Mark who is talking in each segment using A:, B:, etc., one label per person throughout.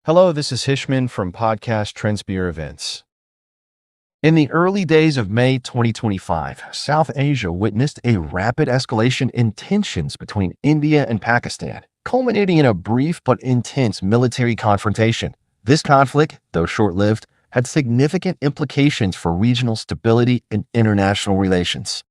A: Hello, this is Hishman from podcast Trendsphere Events. In the early days of May 2025, South Asia witnessed a rapid escalation in tensions between India and Pakistan, culminating in a brief but intense military confrontation. This conflict, though short-lived, had significant implications for regional stability and international relations.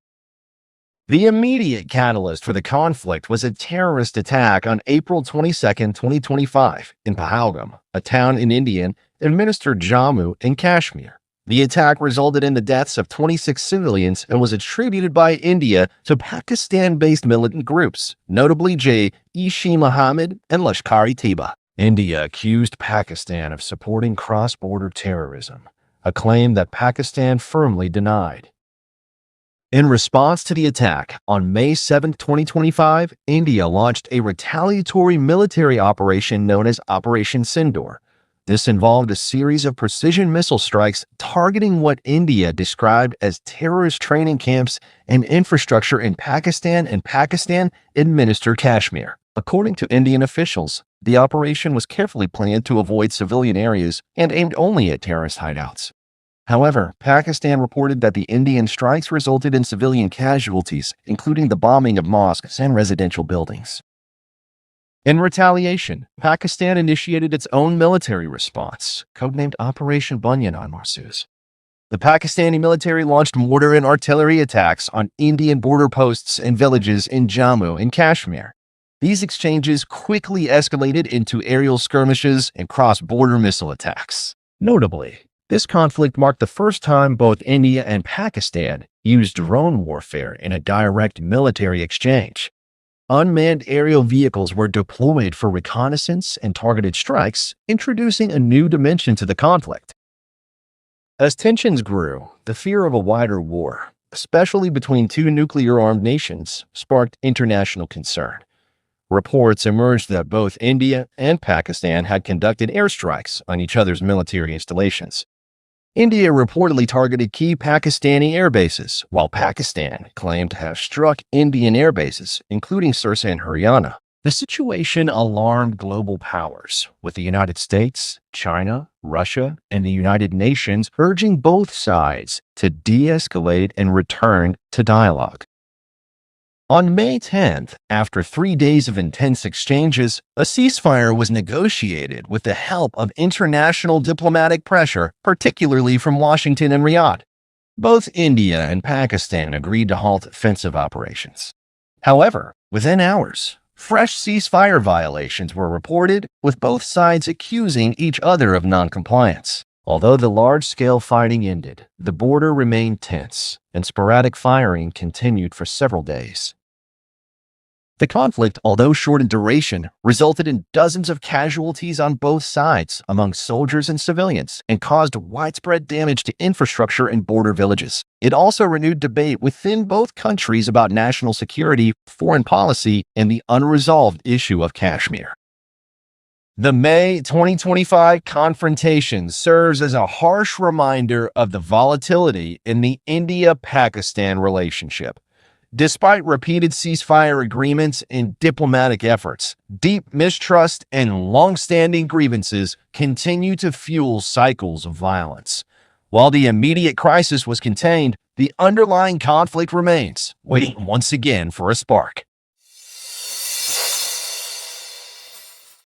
A: The immediate catalyst for the conflict was a terrorist attack on April 22, 2025, in Pahalgam, a town in Indian-administered Jammu and Kashmir. The attack resulted in the deaths of 26 civilians and was attributed by India to Pakistan-based militant groups, notably Jaish-e-Mohammed and Lashkar-e-Taiba. India accused Pakistan of supporting cross-border terrorism, a claim that Pakistan firmly denied. In response to the attack, on May 7, 2025, India launched a retaliatory military operation known as Operation Sindoor. This involved a series of precision missile strikes targeting what India described as terrorist training camps and infrastructure in Pakistan and Pakistan-administered Kashmir. According to Indian officials, the operation was carefully planned to avoid civilian areas and aimed only at terrorist hideouts. However, Pakistan reported that the Indian strikes resulted in civilian casualties, including the bombing of mosques and residential buildings. In retaliation, Pakistan initiated its own military response, codenamed Operation Bunyan on Marsus. The Pakistani military launched mortar and artillery attacks on Indian border posts and villages in Jammu and Kashmir. These exchanges quickly escalated into aerial skirmishes and cross-border missile attacks. Notably, this conflict marked the first time both India and Pakistan used drone warfare in a direct military exchange. Unmanned aerial vehicles were deployed for reconnaissance and targeted strikes, introducing a new dimension to the conflict. As tensions grew, the fear of a wider war, especially between two nuclear-armed nations, sparked international concern. Reports emerged that both India and Pakistan had conducted airstrikes on each other's military installations. India reportedly targeted key Pakistani air bases, while Pakistan claimed to have struck Indian air bases, including Sirsa and Haryana. The situation alarmed global powers, with the United States, China, Russia, and the United Nations urging both sides to de-escalate and return to dialogue. On May 10th, after 3 days of intense exchanges, a ceasefire was negotiated with the help of international diplomatic pressure, particularly from Washington and Riyadh. Both India and Pakistan agreed to halt offensive operations. However, within hours, fresh ceasefire violations were reported, with both sides accusing each other of noncompliance. Although the large-scale fighting ended, the border remained tense, and sporadic firing continued for several days. The conflict, although short in duration, resulted in dozens of casualties on both sides among soldiers and civilians and caused widespread damage to infrastructure and border villages. It also renewed debate within both countries about national security, foreign policy, and the unresolved issue of Kashmir. The May 2025 confrontation serves as a harsh reminder of the volatility in the India-Pakistan relationship. Despite repeated ceasefire agreements and diplomatic efforts, deep mistrust and long-standing grievances continue to fuel cycles of violence. While the immediate crisis was contained, the underlying conflict remains, waiting once again for a spark.